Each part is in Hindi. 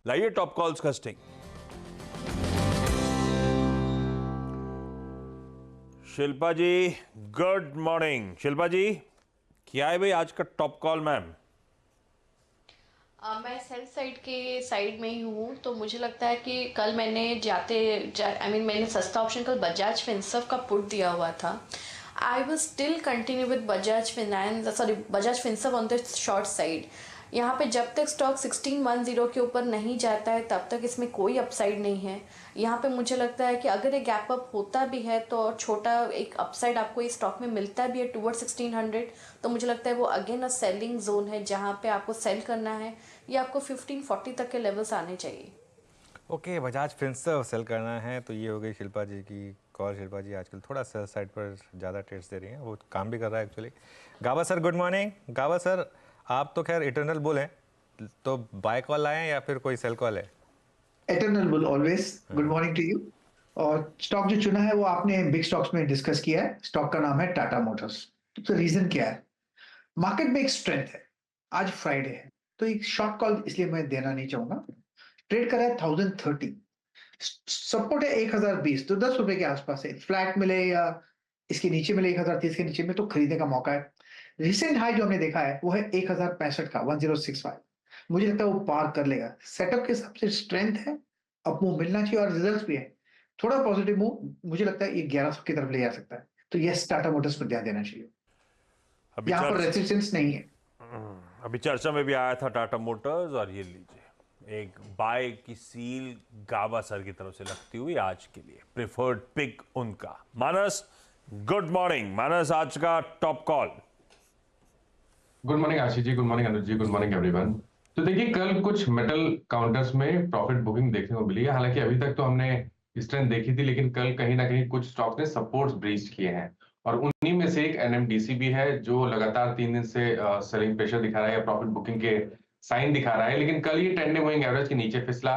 लाइए टॉप कॉल्स का स्टिंग। शिल्पा जी, गुड मॉर्निंग। शिल्पा जी, क्या है भाई आज का टॉप कॉल मैम? मैं सेल साइड के साइड में ही हूँ, तो मुझे लगता है कि कल मैंने मैंने सस्ता ऑप्शन कल बजाज फिनसर्व का पुट दिया हुआ था। I will still continue with Bajaj Finserv on the short side. यहाँ पे जब तक स्टॉक 1610 के ऊपर नहीं जाता है तब तक इसमें कोई अपसाइड नहीं है। यहाँ पे मुझे लगता है कि अगर ये गैप अप होता भी है तो छोटा एक अपसाइड आपको इस स्टॉक में मिलता भी है टूवर्ड 1600, तो मुझे लगता है वो अगेन अ सेलिंग जोन है जहाँ पे आपको सेल करना है या आपको 1540 तक के लेवल्स आने चाहिए। ओके, बजाज फिनसर्व सेल करना है तो ये हो गई शिल्पा जी की कॉल। शिल्पा जी आजकल थोड़ा सेल साइड पर ज़्यादा ट्रेड्स दे रही हैं, वो काम भी कर रहा है एक्चुअली। गावा सर गुड मॉर्निंग। गावा सर, आप तो खैर इटर्नल बुल हैं, तो बाय कॉल आए हैं या फिर कोई सेल कॉल है? Eternal bull always. Good morning to you. और स्टॉक जो चुना है वो आपने बिग स्टॉक्स में डिस्कस किया है। स्टॉक का नाम है टाटा मोटर्स। तो रीजन क्या है? मार्केट में एक स्ट्रेंथ है। आज फ्राइडे है तो एक शॉर्ट कॉल इसलिए मैं देना नहीं चाहूंगा। ट्रेड कर रहा है 1030, सपोर्ट है 1020, तो 10 रुपए के आसपास है। फ्लैट मिले या इसके नीचे मिले 1030 के नीचे में तो खरीदने का मौका है। रिसेंट हाई जो हमने देखा है वो है 1065 का 1065। मुझे लगता है वो पार कर लेगा। सेटअप के हिसाब से स्ट्रेंथ है, अब मूव मिलना चाहिए और रिजल्ट्स भी है। थोड़ा पॉजिटिव मूव मुझे लगता है ये 1100 की तरफ ले जा सकता है। तो यस, टाटा मोटर्स पर ध्यान देना चाहिए। अभी यहाँ पर चर्च रेजिस्टेंस नहीं है। अभी चर्चा में भी आया था टाटा मोटर्स, और ये लीजिए एक बाय की सील गावा सर की तरफ से लगती हुई आज के लिए प्रिफर्ड पिक उनका। मानस, गुड मॉर्निंग। मानस, आज का टॉप कॉल। गुड मॉर्निंग आशीष जी, गुड मॉर्निंग अनुज जी, गुड मॉर्निंग एवरीवन। तो देखिए, कल कुछ मेटल काउंटर्स में प्रॉफिट बुकिंग देखने को मिली है। हालांकि अभी तक तो हमने स्ट्रेंथ देखी थी, लेकिन कल कहीं ना कहीं कुछ स्टॉक्स ने सपोर्ट्स ब्रीच किए हैं, और उन्हीं में से एक एनएमडीसी भी है जो लगातार 3 दिन से सेलिंग प्रेशर दिखा रहा है या प्रॉफिट बुकिंग के साइन दिखा रहा है। लेकिन कल ये टेंडेड मूविंग एवरेज के नीचे फिसला।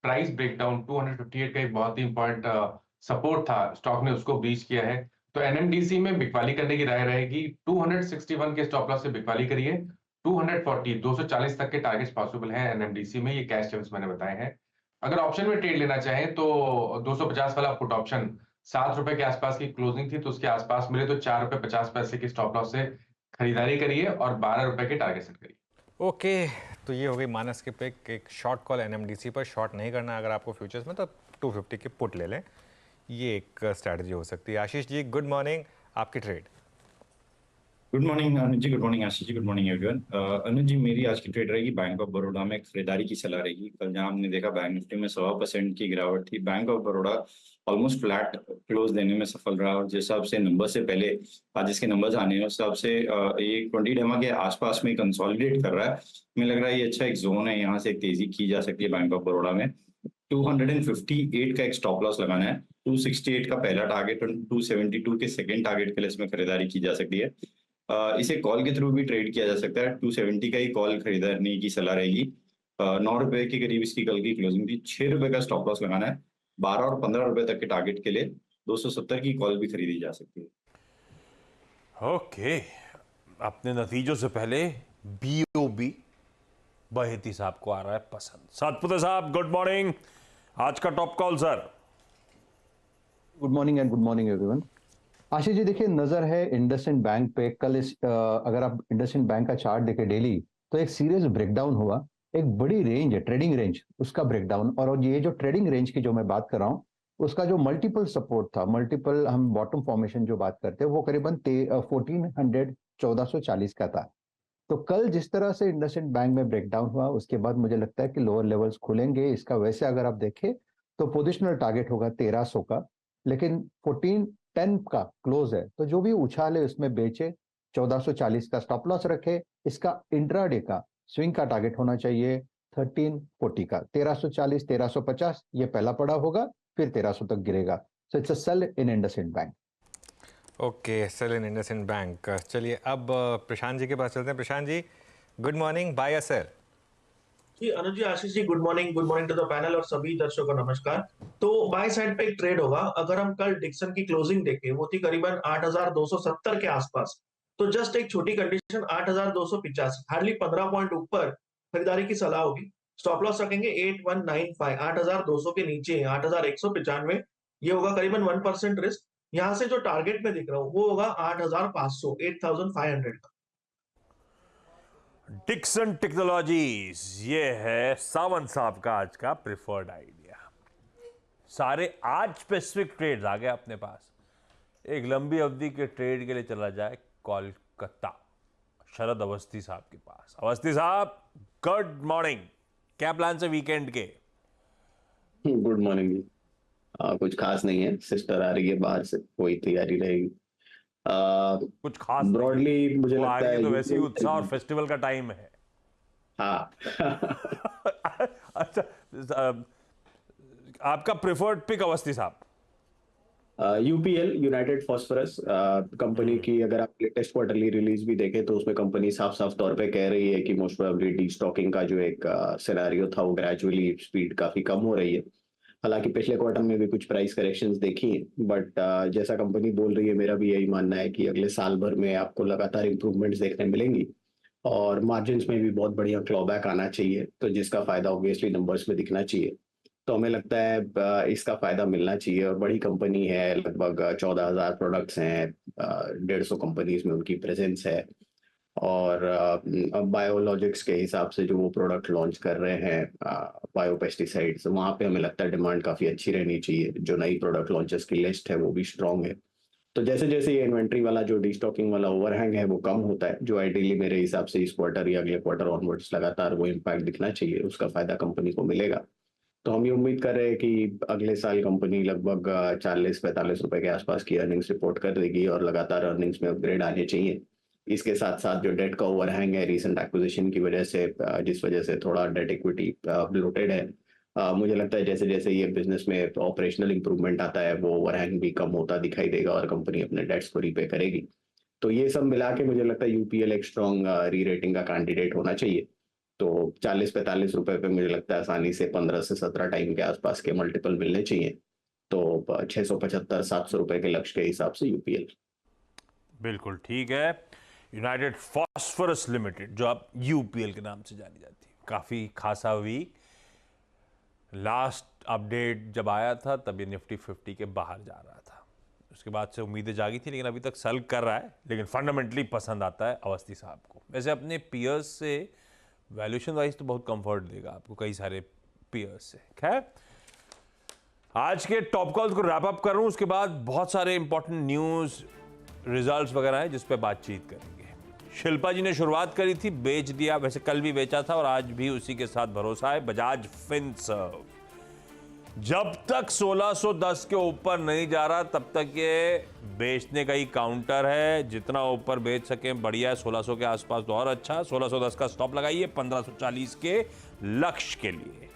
प्राइस ब्रेकडाउन 258 का एक बहुत ही इंपॉर्टेंट सपोर्ट था, स्टॉक ने उसको ब्रीच किया है। तो एनएमडीसी में बिकवाली करने की राय रहेगी। 261 के स्टॉप लॉस से बिकवाली करिए। 240 240 तक के टारगेट्स पॉसिबल है एनएमडीसी में, ये कैश टर्म्स मैंने बताए हैं। अगर ऑप्शन में ट्रेड लेना चाहें तो 250 वाला पुट ऑप्शन 7 रुपए के आसपास की क्लोजिंग थी, तो उसके आसपास मिले तो 4 रुपए 50 पैसे के स्टॉप लॉस से खरीदारी करिए और 12 रुपए के टारगेट सेट करिए। ओके, तो ये हो गई मानस के पिक। एक शॉर्ट कॉल एनएमडीसी पर, शॉर्ट नहीं करना अगर आपको फ्यूचर्स में, तो 250 के पुट ले लें, ये एक स्ट्रैटेजी हो सकती है। आशीष जी गुड मॉर्निंग, आपकी ट्रेड। गुड मॉर्निंग अनुज जी, गुड मॉर्निंग आशीष जी, गुड मॉर्निंग एवरीवन। अनुज जी, मेरी आज की ट्रेड रहेगी बैंक ऑफ बड़ौदा में खरीदारी की सलाह रहेगी। कल जहां हमने देखा बैंक निफ्टी में 1.25% की गिरावट थी, bank of Baroda almost flat close देने में सफल रहा, और जिस हिसाब से नंबर से पहले आज इसके नंबर्स आने हैं उस हिसाब से ये 20 डेमा के आसपास में कंसोलिडेट कर रहा है। मुझे लग रहा है ये अच्छा एक जोन है, यहाँ से एक तेजी की जा सकती है बैंक ऑफ बड़ौदा में। 258 का एक स्टॉप लॉस लगाना है, 268 का पहला टारगेट और 272 के सेकंड टारगेट के लिए इसमें खरीदारी की जा सकती है। इसे कॉल के थ्रू भी ट्रेड किया जा सकता है। 270 का ही कॉल खरीदने की सलाह रहेगी। 9 रुपए के करीब इसकी कल की क्लोजिंग थी। 6 रुपए का स्टॉप लॉस लगाना है। 12 और 15 रुपए तक के टारगेट के लिए 270 की कॉल भी खरीदी जा सकती है। ओके, अपने नतीजों से पहले बीओबी बहेती साहब को आ रहा है पसंद। सातपुते साहब गुड मॉर्निंग, आज का top call sir. Good morning and good morning everyone. Ashish ji, देखिए नजर है इंडसइंड बैंक पे। कल अगर आप इंडसइंड बैंक का चार्ट देखें डेली, तो एक सीरियस ब्रेकडाउन हुआ। एक बड़ी रेंज है, ट्रेडिंग रेंज, उसका ब्रेकडाउन। और ये जो ट्रेडिंग रेंज की जो मैं बात कर रहा हूँ, उसका जो मल्टीपल सपोर्ट था, मल्टीपल हम बॉटम फॉर्मेशन जो बात करते हैं, वो करीबन 1440 का था। तो कल जिस तरह से इंडसइंड बैंक में ब्रेकडाउन हुआ, उसके बाद मुझे लगता है कि लोअर लेवल्स खुलेंगे इसका। वैसे अगर आप देखें तो पोजिशनल टारगेट होगा 1300 का, लेकिन 1410 का क्लोज है, तो जो भी उछाल है उसमें बेचे। 1440 का स्टॉप लॉस रखे। इसका इंट्राडे का स्विंग का टारगेट होना चाहिए 1340 का। 1340 1350 ये पहला पड़ा होगा, फिर 1300 तक गिरेगा। So it's a sell in IndusInd bank. Okay, sell in IndusInd bank. चलिए अब प्रशांत जी के पास चलते हैं। Prashant ji good morning, buy या सेल? जी Anuj ji, Ashish ji, good morning to the panel और सभी दर्शकों को नमस्कार। तो बाय साइड पे एक ट्रेड होगा। अगर हम कल डिक्सन की क्लोजिंग देखें, वो थी करीबन 8270 के आसपास। तो जस्ट एक छोटी कंडीशन 8285, हार्डली 15 पॉइंट ऊपर खरीदारी की सलाह होगी। स्टॉप लॉस रखेंगे 8195, 8200 के नीचे 8195, ये होगा करीबन 1% रिस्क। यहाँ से जो टारगेट में दिख रहा हूँ वो होगा 8500, 8500 का। डिक्सन टेक्नोलॉजीज, ये है सावंत साहब का आज का प्रिफर्ड आइडिया। सारे आज स्पेसिफिक ट्रेड्स आ गए अपने पास। एक लंबी अवधि के ट्रेड के लिए चला जाए कोलकाता, शरद अवस्थी साहब के पास। अवस्थी साहब, गुड मॉर्निंग। क्या प्लान है वीकेंड के? गुड मॉर्निंग जी। कुछ खास नहीं है, सिस्टर आ रही है बाहर से, वही तैयारी रहेगी। कुछ खास नहीं। ब्रॉडली मुझे वो आ लगता रही है है तो वैसे ही उत्साह और फेस्टिवल का टाइम है। हाँ। अच्छा, आपका प्रिफर्ड पिक अवस्थी साहब? यूपीएल, यूनाइटेड फॉस्फोरस कंपनी की अगर आप लेटेस्ट क्वार्टरली रिलीज भी देखें तो उसमें कंपनी साफ साफ तौर पे कह रही है कि मोस्ट प्रोबेबली डीस्टॉकिंग का जो एक सिनेरियो था वो ग्रेजुअली स्पीड काफी कम हो रही है। हालांकि पिछले क्वार्टर में भी कुछ प्राइस करेक्शंस देखी हैं, बट जैसा कंपनी बोल रही है, मेरा भी यही मानना है कि अगले साल भर में आपको लगातार इंप्रूवमेंट्स देखने मिलेंगी और मार्जिन्स में भी बहुत बढ़िया क्लॉबैक आना चाहिए, तो जिसका फायदा ऑब्वियसली नंबर्स में दिखना चाहिए। तो हमें लगता है इसका फायदा मिलना चाहिए और बड़ी कंपनी है, लगभग 14,000 प्रोडक्ट्स हैं, 150 कंपनीज में उनकी प्रेजेंस है और बायोलॉजिक्स के हिसाब से जो वो प्रोडक्ट लॉन्च कर रहे हैं, बायोपेस्टिसाइड्स, वहाँ पे हमें लगता है डिमांड काफ़ी अच्छी रहनी चाहिए। जो नई प्रोडक्ट लॉन्चेस की लिस्ट है वो भी स्ट्रॉन्ग है। तो जैसे जैसे ये इन्वेंट्री वाला जो डिस्टॉकिंग वाला ओवरहैंग है वो कम होता है, जो आइडियली मेरे हिसाब से इस क्वार्टर या अगले क्वार्टर ऑनवर्ड्स लगातार वो इम्पैक्ट दिखना चाहिए, उसका फायदा कंपनी को मिलेगा। तो हम ये उम्मीद कर रहे हैं कि अगले साल कंपनी लगभग 40-45 रुपए के आसपास की अर्निंग्स रिपोर्ट कर देगी और लगातार अर्निंग्स में अपग्रेड आने चाहिए। इसके साथ साथ जो डेट का ओवरहैंग है रीसेंट एक्विजिशन की वजह से, जिस वजह से थोड़ा डेट इक्विटी ब्लोटेड है, मुझे लगता है जैसे जैसे ये बिजनेस में ऑपरेशनल इंप्रूवमेंट आता है वो ओवरहैंग भी कम होता दिखाई देगा और कंपनी अपने डेट्स को रीपे करेगी। तो ये सब मिला के मुझे लगता है यूपीएल एक स्ट्रॉन्ग री रेटिंग का कैंडिडेट होना चाहिए। तो 40-45 रुपए पे मुझे लगता है आसानी से 15 से 17 टाइम के आसपास के मल्टीपल मिलने चाहिए। तो 675-700 रुपए के लक्ष्य के हिसाब से यूपीएल बिल्कुल ठीक है। यूनाइटेड फॉस्फोरस लिमिटेड, जो अब यूपीएल के नाम से जानी जाती है, काफ़ी खासा वीक। लास्ट अपडेट जब आया था तब ये निफ्टी 50 के बाहर जा रहा था, उसके बाद से उम्मीदें जागी थी, लेकिन अभी तक सेल कर रहा है। लेकिन फंडामेंटली पसंद आता है अवस्थी साहब को। वैसे अपने पीयर्स से वैल्यूएशन वाइज तो बहुत कंफर्ट देगा आपको कई सारे पीयर्स से। खैर, आज के टॉप कॉल्स को रैप अप कर रहा हूं, उसके बाद बहुत सारे इंपॉर्टेंट न्यूज़, रिजल्ट्स वगैरह हैं जिस पे बातचीत करेंगे। शिल्पा जी ने शुरुआत करी थी, बेच दिया, वैसे कल भी बेचा था और आज भी उसी के साथ भरोसा है। बजाज फिनसर्व जब तक 1610 के ऊपर नहीं जा रहा तब तक ये बेचने का ही काउंटर है। जितना ऊपर बेच सके बढ़िया है, 1600 के आसपास तो और अच्छा। 1610 का स्टॉप लगाइए 1540 के लक्ष्य के लिए।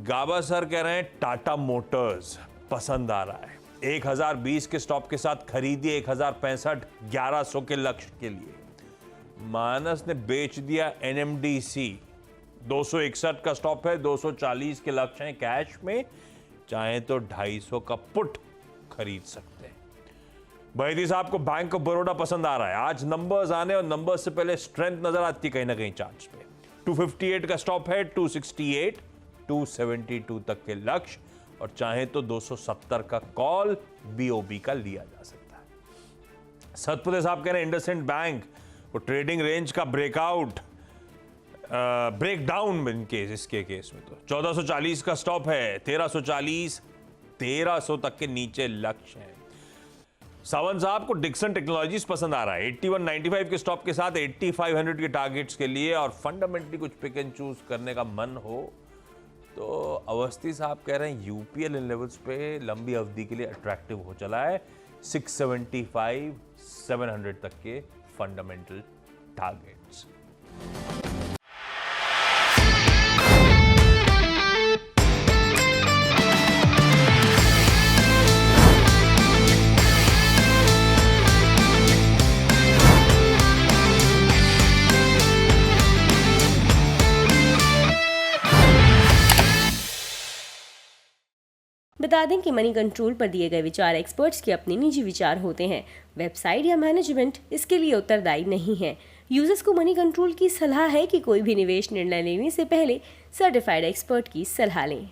गाबा सर कह रहे हैं टाटा मोटर्स पसंद आ रहा है, 1020 के स्टॉप के साथ खरीदिए 1065 1100 के लक्ष्य के लिए। मानस ने बेच दिया एनएमडीसी, 261 का स्टॉप है, 240 के लक्ष्य हैं कैश में, चाहे तो 250 का पुट खरीद सकते हैं। बैदी साहब को बैंक ऑफ बड़ौदा पसंद आ रहा है। आज नंबर्स आने और नंबर्स से पहले स्ट्रेंथ नजर आती कहीं ना कहीं चार्ट्स पे। 258 का स्टॉप है, 268, 272 तक के लक्ष्य और चाहे तो 270 का कॉल बीओबी का लिया जा सकता है। सतपुते साहब कह रहे हैं इंडसइंड बैंक को ट्रेडिंग रेंज का ब्रेकआउट, ब्रेक डाउन इनकेस, इसके केस में तो 1440 का स्टॉप है, 1340, 1300 तक के नीचे लक्ष्य है। सावंत साहब को डिक्सन टेक्नोलॉजीज पसंद आ रहा है, 8195 के स्टॉप के साथ 8500 के टारगेट्स के लिए। और फंडामेंटली कुछ पिक एंड चूज करने का मन हो तो अवस्थी साहब कह रहे हैं यूपीएल इन लेवल्स पे लंबी अवधि के लिए अट्रैक्टिव हो चला है। 675, 700 तक के फंडामेंटल टारगेट्स। बता दें कि मनी कंट्रोल पर दिए गए विचार एक्सपर्ट्स के अपने निजी विचार होते हैं। वेबसाइट या मैनेजमेंट इसके लिए उत्तरदायी नहीं है। यूजर्स को मनी कंट्रोल की सलाह है कि कोई भी निवेश निर्णय लेने से पहले सर्टिफाइड एक्सपर्ट की सलाह लें।